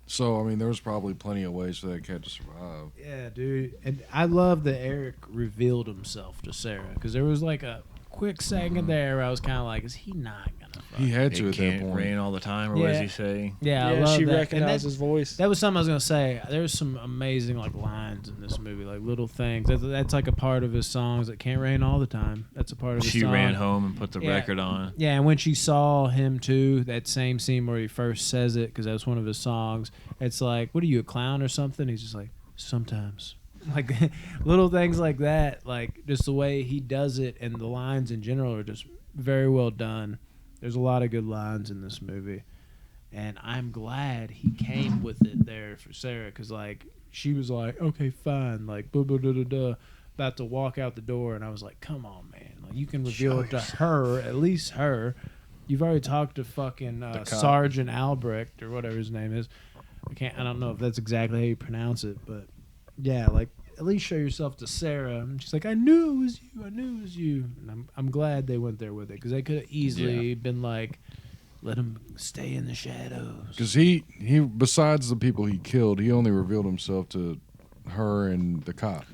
So, I mean, there was probably plenty of ways for that cat to survive. Yeah, dude. And I love that Eric revealed himself to Sarah because there was like a quick second there where I was kind of like, is he not going to fuck? He had to at that point. Rain all the time, or what does he say? Yeah, I love she that. recognized his voice. That was something I was going to say. There's some amazing like lines in this movie, like little things. That's like a part of his songs. It can't rain all the time. That's a part of his song. She ran home and put the record on. Yeah, and when she saw him too, that same scene where he first says it, because that was one of his songs, it's like, what are you, a clown or something? He's just like, sometimes. Like, little things like that, like just the way he does it, and the lines in general are just very well done. There's a lot of good lines in this movie, and I'm glad he came with it there for Sarah, because like she was like, okay, fine, like blah, blah, blah, blah, blah, about to walk out the door, and I was like, come on, man, like you can reveal it to her, at least her. You've already talked to fucking Sergeant Albrecht or whatever his name is. I don't know if that's exactly how you pronounce it, but yeah, like at least show yourself to Sarah. And she's like, I knew it was you. I knew it was you. And I'm glad they went there with it, because they could have easily been like, let him stay in the shadows. Because he besides the people he killed, he only revealed himself to her and the cop,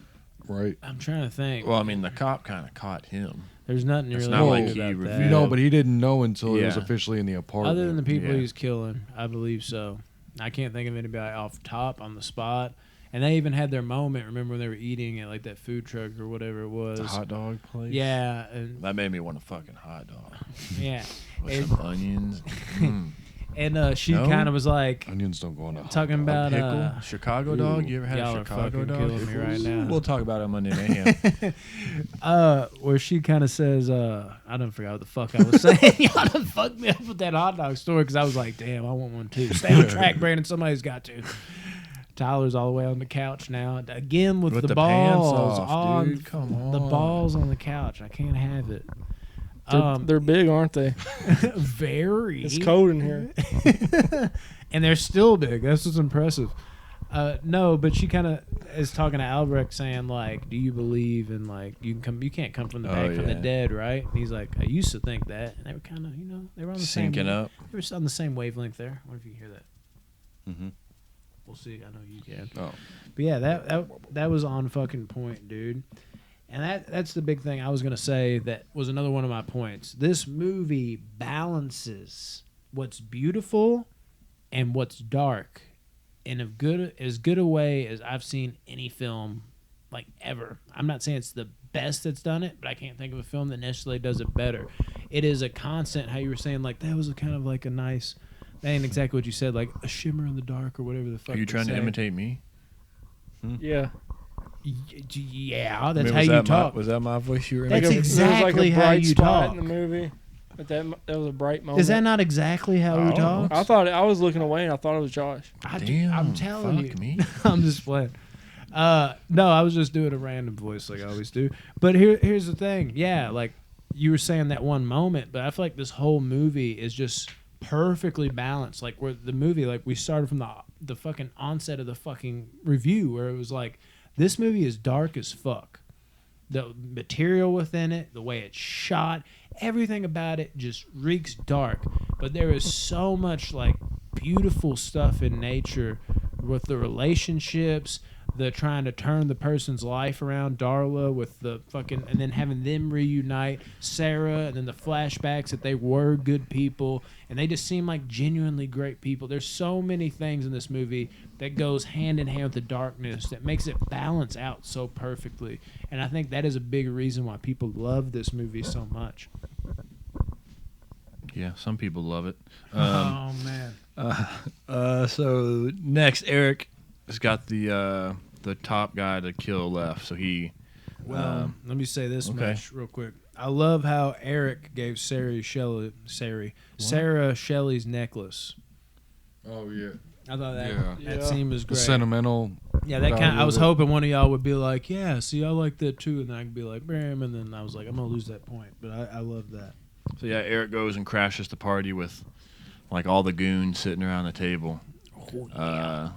right? I'm trying to think. Well, I mean, the cop kind of caught him. There's nothing It's really not like about he that. revealed. No, but he didn't know until it was officially in the apartment. Other than the people he was killing, I believe so. I can't think of anybody off top on the spot. And they even had their moment. Remember when they were eating at like that food truck or whatever it was? The hot dog place? Yeah. And that made me want a fucking hot dog. Yeah. With some onions. And she No? kind of was like Onions don't go on a hot talking dog. about Pickle, Chicago dog. You ever had y'all a are Chicago fucking dog? killing me right now. We'll talk about it on Monday Mayhem. Where she kind of says, I don't forget what the fuck I was saying. Y'all done fucked me up with that hot dog story because I was like, damn, I want one too. Stay on track, Brandon. Somebody's got to. Tyler's all the way on the couch now. Again with the pants balls off, on. dude. Come on. The balls on the couch. I can't have it. They're big, aren't they? Very. It's cold in here. And they're still big. That's what's impressive. No, but she kind of is talking to Albrecht, saying like, "Do you believe in like you can't come from the back from the dead, right?" And he's like, "I used to think that." And they were kind of, they were on the Syncing up. They were on the same wavelength there. I wonder if you can hear that. Mm-hmm. We'll see. I know you can. Oh. But yeah, that was on fucking point, dude. And that's the big thing I was gonna say. That was another one of my points. This movie balances what's beautiful and what's dark in as good a way as I've seen any film like ever. I'm not saying it's the best that's done it, but I can't think of a film that necessarily does it better. It is a constant. How you were saying like that was a kind of like a nice. That ain't exactly what you said. Like a shimmer in the dark or whatever the fuck. Are you trying to imitate me? Yeah. Yeah, that's I mean, how you talk. Was that my voice you were That's imitating? exactly how you talk. in the movie. But that was a bright moment. Is that not exactly how we talk? I thought I was looking away and I thought it was Josh. I'm telling you. Me. I'm just playing. No, I was just doing a random voice like I always do. But here's the thing. Yeah, like you were saying that one moment, but I feel like this whole movie is just perfectly balanced. Like where the movie, like we started from the fucking onset of the fucking review where it was like, this movie is dark as fuck. The material within it, the way it's shot, everything about it just reeks dark. But there is so much like beautiful stuff in nature with the relationships, the trying to turn the person's life around, Darla with the fucking, and then having them reunite, Sarah, and then the flashbacks that they were good people, and they just seem like genuinely great people. There's so many things in this movie that goes hand in hand with the darkness that makes it balance out so perfectly. And I think that is a big reason why people love this movie so much. Yeah, some people love it. Oh, man. So next, Eric has got the top guy to kill left. So he. Well, let me say this much real quick. I love how Eric gave Sarah Shelley's necklace. Oh yeah. I thought that scene was great. The sentimental. Yeah, that kind. I was hoping one of y'all would be like, "Yeah, see, I like that too," and then I could be like, "Bam," and then I was like, "I'm gonna lose that point," but I love that. So yeah, Eric goes and crashes the party with like all the goons sitting around the table. Oh, yeah.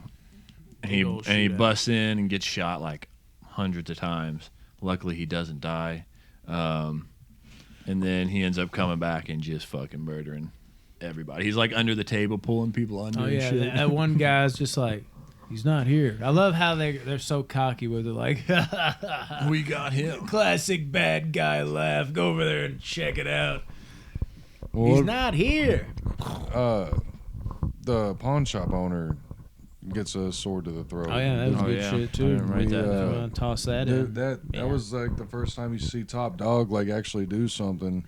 And he busts in and gets shot like hundreds of times. Luckily, he doesn't die. And then he ends up coming back and just fucking murdering everybody. He's like under the table pulling people under and shit. That one guy's just like, he's not here. I love how they're so cocky with it, like, we got him. Classic bad guy laugh. Go over there and check it out. Well, he's not here. The pawn shop owner gets a sword to the throat. Oh yeah, that was good shit too. I didn't write that. Toss that dude, in. That was like the first time you see Top Dog like actually do something,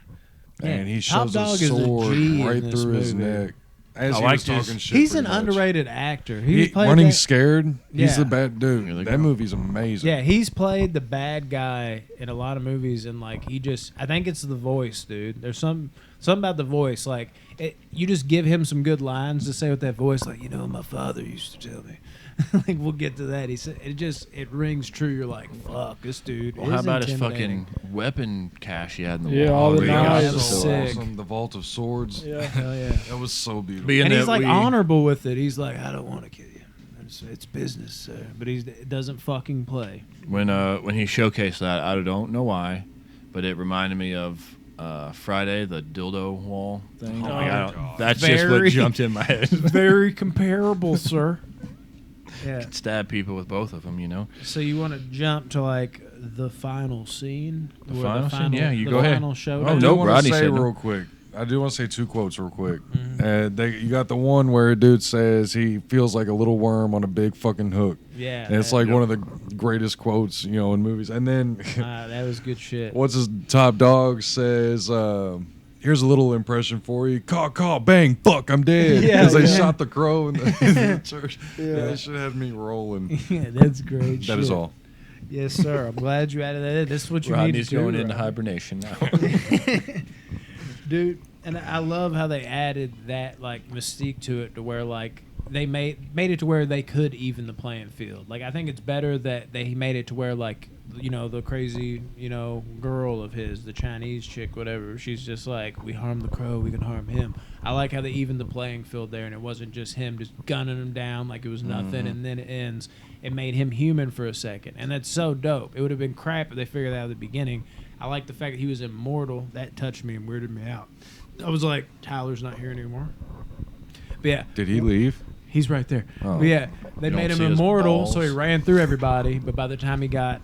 Yeah, and he Top shows Dog a is a sword G in right this through his movie. neck. As I he like was talking this. shit. He's an pretty much. underrated actor. When he's scared, he's Yeah. the bad dude. Really That good. movie's amazing. Yeah, he's played the bad guy in a lot of movies, and like I think it's the voice, dude. There's something about the voice. Like you just give him some good lines to say with that voice, like my father used to tell me. Like we'll get to that. He said it rings true. You're like, fuck, this dude. Well, how about his fucking weapon cache he had in the Yeah, wall? all the Really knives. That was so sick. awesome. The Vault of Swords. Yeah. Hell yeah. That was so beautiful. Being And he's that like we- honorable with it. He's like, I don't want to kill you. It's business, sir. But he doesn't fucking play. When he showcased that, I don't know why, but it reminded me of Friday, the dildo wall thing. Oh, Like, God. that's just what Very- jumped in my head. Very comparable, sir. Yeah. Stab people with both of them, So you want to jump to like the final scene? The Where final scene? Yeah, you the go ahead. final showdown? Oh, I do no, want to Rodney say said no. real quick. I do want to say two quotes real quick. Mm-hmm. You got the one where a dude says he feels like a little worm on a big fucking hook. Yeah. And it's like one of the greatest quotes, in movies. And then that was good shit. what's his Top Dog says, here's a little impression for you. Caw, bang, fuck, I'm dead. Yeah, Because they yeah. shot the crow in the church. Yeah. That should have me rolling. Yeah, that's great. That is all. Yes, sir. I'm glad you added that in. This is what you Rodney's need to do. going into Rodney. hibernation now. Dude, and I love how they added that like mystique to it, to where like they made it to where they could even the playing field. Like I think it's better that they made it to where like, you know, the crazy, you know, girl of his, the Chinese chick, whatever, she's just like, we harm the crow, we can harm him. I like how they evened the playing field there, and it wasn't just him just gunning him down like it was nothing, and then it ends. It made him human for a second, and that's so dope. It would have been crap if they figured that out at the beginning. I like the fact that he was immortal. That touched me and weirded me out. I was like, Tyler's not here anymore. But yeah. Did he leave? He's right there. Oh. But yeah, they You made don't him see his immortal, so he balls. ran through everybody. But by the time he got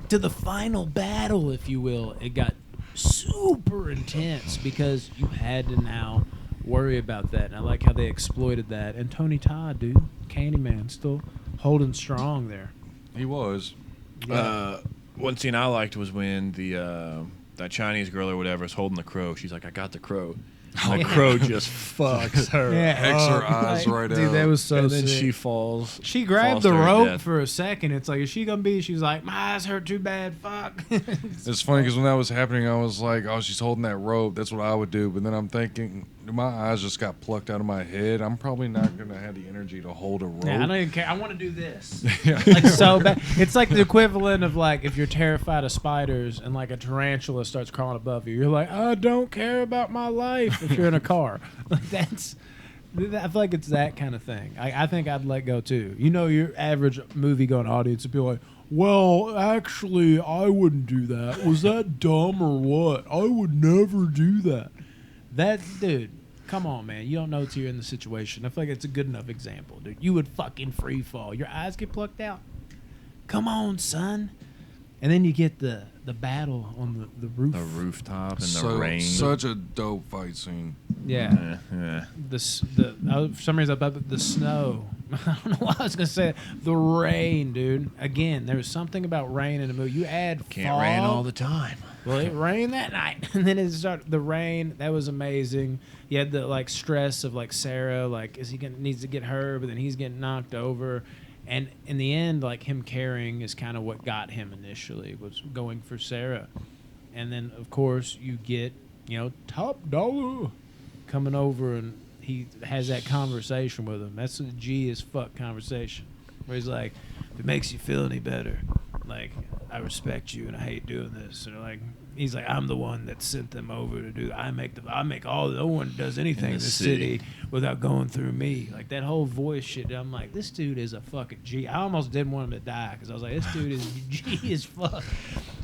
to the final battle, if you will, it got super intense because you had to now worry about that. And I like how they exploited that. And Tony Todd, dude, Candyman, still holding strong there. He was. One scene I liked was when the that Chinese girl or whatever is holding the crow. She's like, I got the crow. And the crow just fucks her. Hacks her eyes right dude, out. that was so And then sick. she falls. She grabbed falls the to her rope death. for a second. It's like, is she gonna be? She's like, my eyes hurt too bad. Fuck. It's funny because when that was happening, I was like, oh, she's holding that rope. That's what I would do. But then I'm thinking, my eyes just got plucked out of my head. I'm probably not going to have the energy to hold a rope. Yeah, I don't even care. I want to do this. Yeah. Like so bad. It's like the equivalent of like if you're terrified of spiders and like a tarantula starts crawling above you. You're like, I don't care about my life. If you're in a car, like that's. I feel like it's that kind of thing. I think I'd let go too. You know, your average movie going audience would be like, well, actually, I wouldn't do that. Was that dumb or what? I would never do that. That dude. Come on, man. You don't know till you're in the situation. I feel like it's a good enough example, dude. You would fucking free fall. Your eyes get plucked out. Come on, son. And then you get the battle on the roof. The rooftop and the So, rain. such a dope fight scene. Yeah. Yeah. For some reason, I thought the snow. I don't know why I was going to say it. The rain, dude. Again, there was something about rain in the movie. You add Can't fog. rain all the time. Well, it rained that night, and then it started. The rain, that was amazing. You had the like stress of like Sarah, like is he gonna needs to get her, but then he's getting knocked over, and in the end, like him carrying is kind of what got him initially, was going for Sarah, and then of course you get Top Dollar coming over, and he has that conversation with him. That's a G as fuck conversation, where he's like, if it makes you feel any better, like, I respect you and I hate doing this. Or like, he's like, I'm the one that sent them over to do. I make all. No one does anything in this city without going through me. Like that whole voice shit. I'm like, this dude is a fucking G. I almost didn't want him to die because I was like, this dude is G as fuck.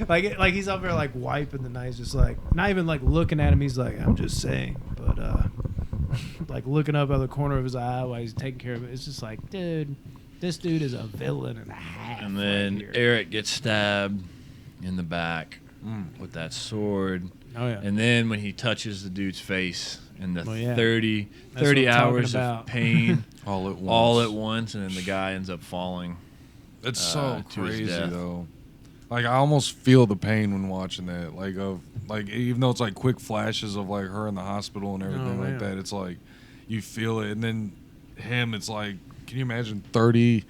Like he's up there like wiping the knives, just like not even like looking at him. He's like, I'm just saying, but like looking up out of the corner of his eye while he's taking care of it. It's just like, dude. This dude is a villain and a half. And then right here. Eric gets stabbed in the back with that sword. Oh yeah. And then when he touches the dude's face and the Well, yeah. 30 That's what I'm hours talking of about. pain All at once. and then the guy ends up falling. It's so to his crazy death. though. Like I almost feel the pain when watching that. Like even though it's like quick flashes of like her in the hospital and everything man. like that, it's like you feel it. And then him, it's like, can you imagine 30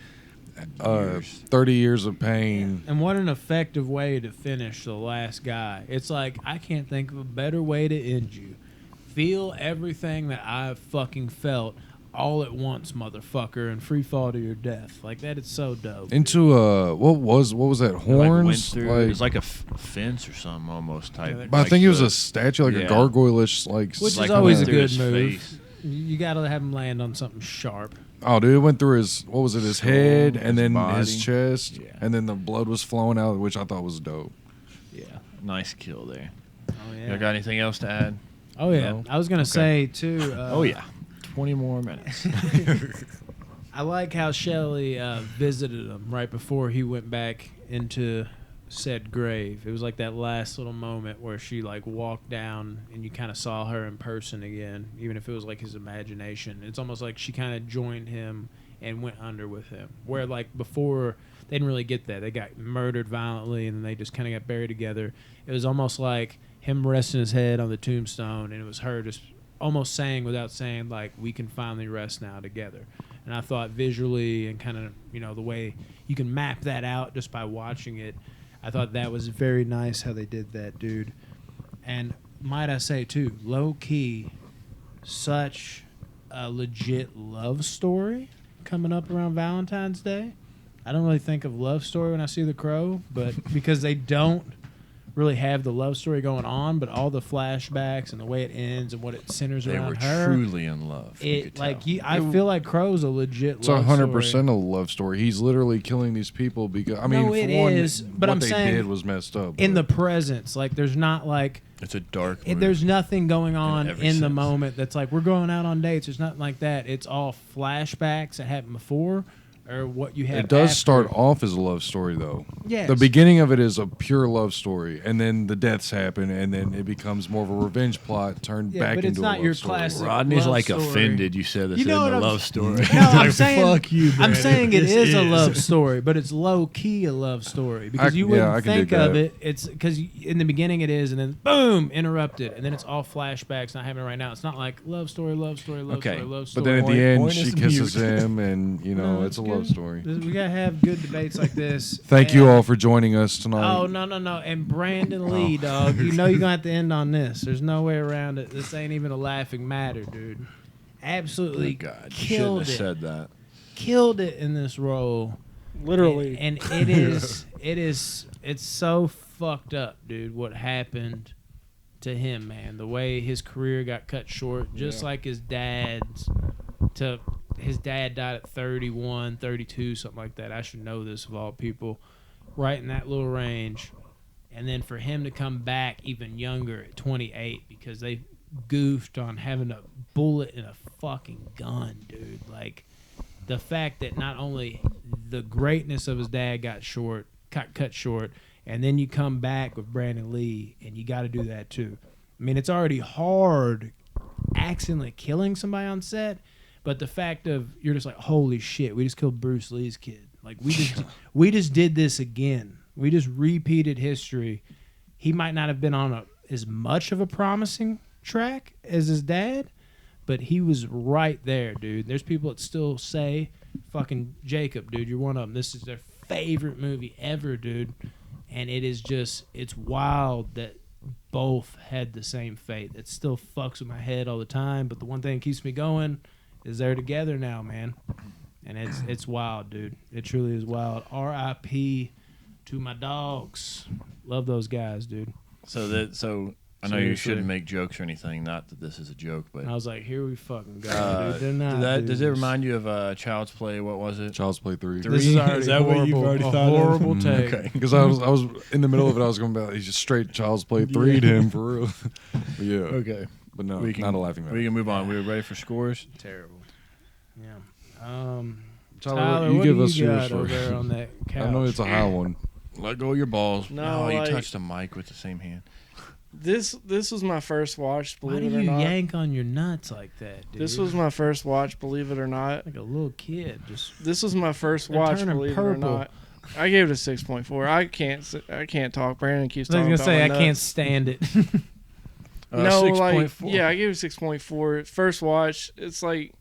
years of pain? And what an effective way to finish the last guy. It's like, I can't think of a better way to end you. Feel everything that I've fucking felt all at once, motherfucker, and free fall to your death. Like, that is so dope. Into what was that, Like, horns? went through, it was like a fence or something almost type. But I think it was a statue, like a Yeah. gargoyle-ish, like. Which like is always a went through good his move. face. You got to have him land on something sharp. Oh, dude, it went through his, what was it, his Skull, head, and his then body. his chest, Yeah. and then the blood was flowing out, which I thought was dope. Yeah. Nice kill there. Oh, yeah. You got anything else to add? Oh, yeah. No. I was going to say, too. Oh, yeah. 20 more minutes. I like how Shelley visited him right before he went back into said grave. It was like that last little moment where she like walked down and you kind of saw her in person again, even if it was like his imagination. It's almost like she kind of joined him and went under with him. Where like before they didn't really get that. They got murdered violently and then they just kind of got buried together. It was almost like him resting his head on the tombstone, and it was her just almost saying without saying, like, we can finally rest now together. And I thought visually and kind of, the way you can map that out just by watching it, I thought that was very nice how they did that, dude. And might I say, too, low-key, such a legit love story coming up around Valentine's Day. I don't really think of love story when I see The Crow, but because they don't really have the love story going on, but all the flashbacks and the way it ends and what it centers around her. They were truly in love. I feel like Crow's a legit It's love 100% story. a love story. He's literally killing these people because it is, but what I'm they saying did was messed up. In the presence, like there's not like it's a dark movie. there's nothing going on every in the sense. moment that's like we're going out on dates. There's nothing like that. It's all flashbacks that happened before or what you have. It does after. start off as a love story, though. Yes. The beginning of it is a pure love story, and then the deaths happen, and then it becomes more of a revenge plot turned back but it's into not a your love story. classic Rodney's love like story. offended you said this You know isn't what a I'm love story. No, I'm saying, fuck you, I'm Brandon. saying it This is a is. love story, but it's low key a love story because you I wouldn't can think dig of that. it. It's because in the beginning it is, and then boom, interrupted, and then it's all flashbacks not happening right now. It's not like love story, love story, love Okay. story, love But story. then at Point- the end, point she is kisses mute. him, and No, it's a it's love good. story. We gotta have good debates like this. Thank you And- all for joining us tonight. Oh no! And Brandon Lee, dog. You know you're gonna have to end on this. There's no way around it. This ain't even a laughing matter, dude. Absolutely God, you shouldn't killed have it. said that. Killed it in this role. Literally. And it's so fucked up, dude, what happened to him, man. The way his career got cut short, just like his dad's. His dad died at 31, 32, something like that. I should know this of all people. Right in that little range. And then for him to come back even younger at 28 because they goofed on having a bullet in a fucking gun, dude. Like, the fact that not only the greatness of his dad got cut short, and then you come back with Brandon Lee, and you got to do that too. I mean, it's already hard accidentally killing somebody on set, but the fact of you're just like, holy shit, we just killed Bruce Lee's kid. Like we just did this again. We just repeated history. He might not have been on as much of a promising track as his dad, but he was right there, dude. There's people that still say, fucking Jacob, dude, you're one of them. This is their favorite movie ever, dude. And it is just, it's wild that both had the same fate. It still fucks with my head all the time, but the one thing that keeps me going is they're together now, man. And it's wild, dude. It truly is wild. R.I.P. to my dogs. Love those guys, dude. So I know you Seriously. shouldn't make jokes or anything. Not that this is a joke, but And I was like, here we fucking go, dude. They're not does it dudes. remind you of Child's Play? What was it? Child's Play 3. This is already Is that what you've horrible, already a thought of? horrible take. Okay. Because I was in the middle of it, I was going to be like, he's just straight Child's Play 3 to him, for real. But yeah. Okay. But no, We can- not a laughing matter. We can move on. We were ready for scores. Terrible. Yeah. Tyler, Tyler, you what give do us you yours got over first. there on that couch? I know it's a high one. Let go of your balls. No, you like- touched the mic with the same hand. This was my first watch, Why believe do it or you not. yank on your nuts like that, dude? This was my first watch, believe it or not. like a little kid. Just This was my first They're watch, turning believe purple. it or not. I gave it a 6.4. I can't talk. Brandon keeps I was talking gonna about say my I nuts. can't stand it. No, like 6.4. yeah, I gave it 6.4. First watch, it's like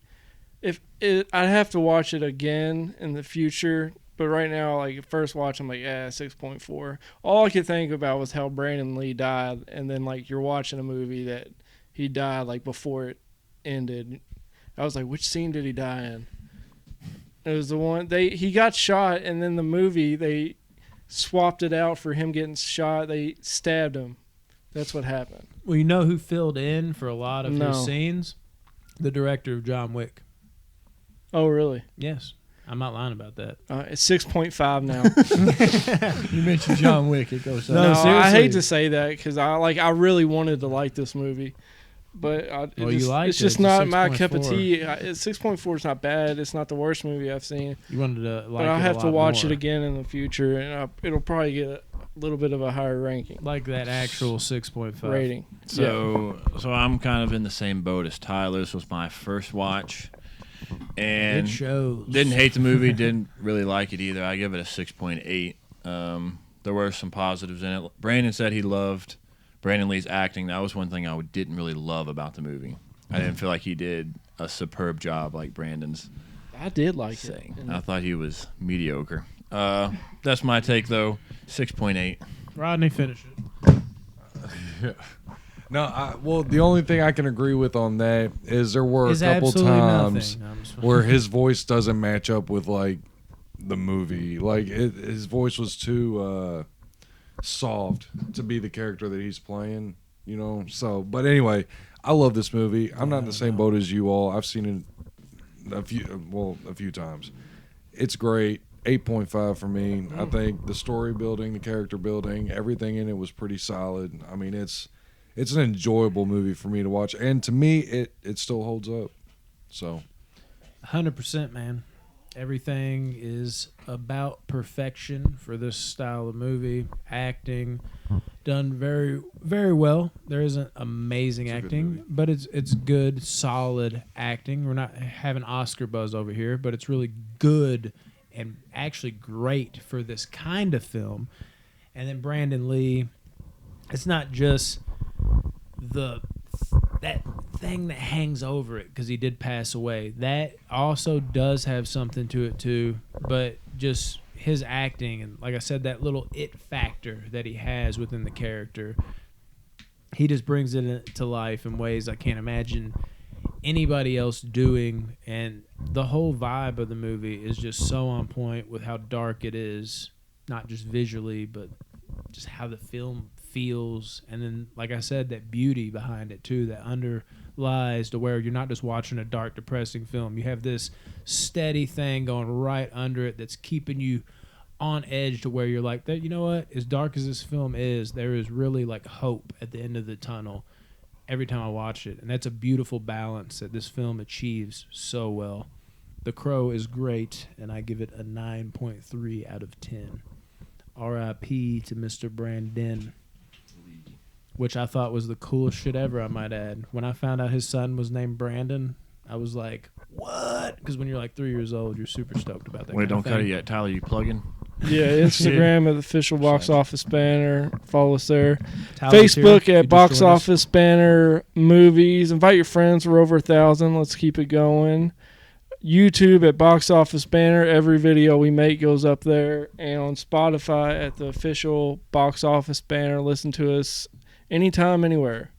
I'd have to watch it again in the future. But right now, like first watch, I'm like, 6.4. All I could think about was how Brandon Lee died, and then like you're watching a movie that he died like before it ended. I was like, which scene did he die in? It was the one he got shot, and then the movie they swapped it out for him getting shot. They stabbed him. That's what happened. Well, you know who filled in for a lot of No. his scenes? The director of John Wick. Oh, really? Yes. I'm not lying about that. It's 6.5 now. You mentioned John Wick. It goes up. No, No, I seriously. hate to say that because I really wanted to like this movie, but You liked it's it. just It's a not my cup of 6.4. tea. 6.4 is not bad. It's not the worst movie I've seen, You wanted to like but I'll it have a to lot watch more. it again in the future, and it'll probably get a little bit of a higher ranking Like that actual 6.5. rating. So I'm kind of in the same boat as Tyler. This was my first watch, and It shows. didn't hate the movie. Didn't really like it either. I give it a 6.8. There were some positives in it. Brandon said he loved Brandon Lee's acting, that was one thing I didn't really love about the movie. I didn't feel like he did a superb job like Brandon's I did like saying. it. I thought he was mediocre. That's my take, though. 6.8. Rodney, finish it. No, well, the only thing I can agree with on that is there were a couple absolutely times nothing. where his voice doesn't match up with like the movie. Like his voice was too soft to be the character that he's playing. You know. So, but anyway, I love this movie. I'm not in the same boat as you all. I've seen it a few times. It's great. 8.5 for me. I think the story building, the character building, everything in it was pretty solid. I mean, it's an enjoyable movie for me to watch, and to me, it still holds up. So, 100%, man. Everything is about perfection for this style of movie. Acting done very, very well. There isn't amazing acting, but it's good, solid acting. We're not having Oscar buzz over here, but it's really good and actually great for this kind of film. And then Brandon Lee, it's not just that thing that hangs over it because he did pass away. That also does have something to it too, but just his acting and, like I said, that little it factor that he has within the character, he just brings it to life in ways I can't imagine anybody else doing. And the whole vibe of the movie is just so on point with how dark it is, not just visually, but just how the film feels. And then, like I said, that beauty behind it too, that underlies to where you're not just watching a dark, depressing film. You have this steady thing going right under it that's keeping you on edge to where you're like, you know what, as dark as this film is, there is really like hope at the end of the tunnel every time I watch it. And that's a beautiful balance that this film achieves so well. The Crow is great, and I give it a 9.3 out of 10. R.I.P. to Mr. Brandon, which I thought was the coolest shit ever, I might add. When I found out his son was named Brandon, I was like, what? Because when you're like 3 years old, you're super stoked about that. Wait, kind don't of cut thing. it yet. Tyler, you plugging? Yeah, Instagram at the official Box Office Banner. Follow us there. Tyler's Facebook here. at Box Office Banner Movies. Invite your friends. We're over 1,000. Let's keep it going. YouTube at Box Office Banner. Every video we make goes up there. And on Spotify at the official Box Office Banner. Listen to us anytime, anywhere.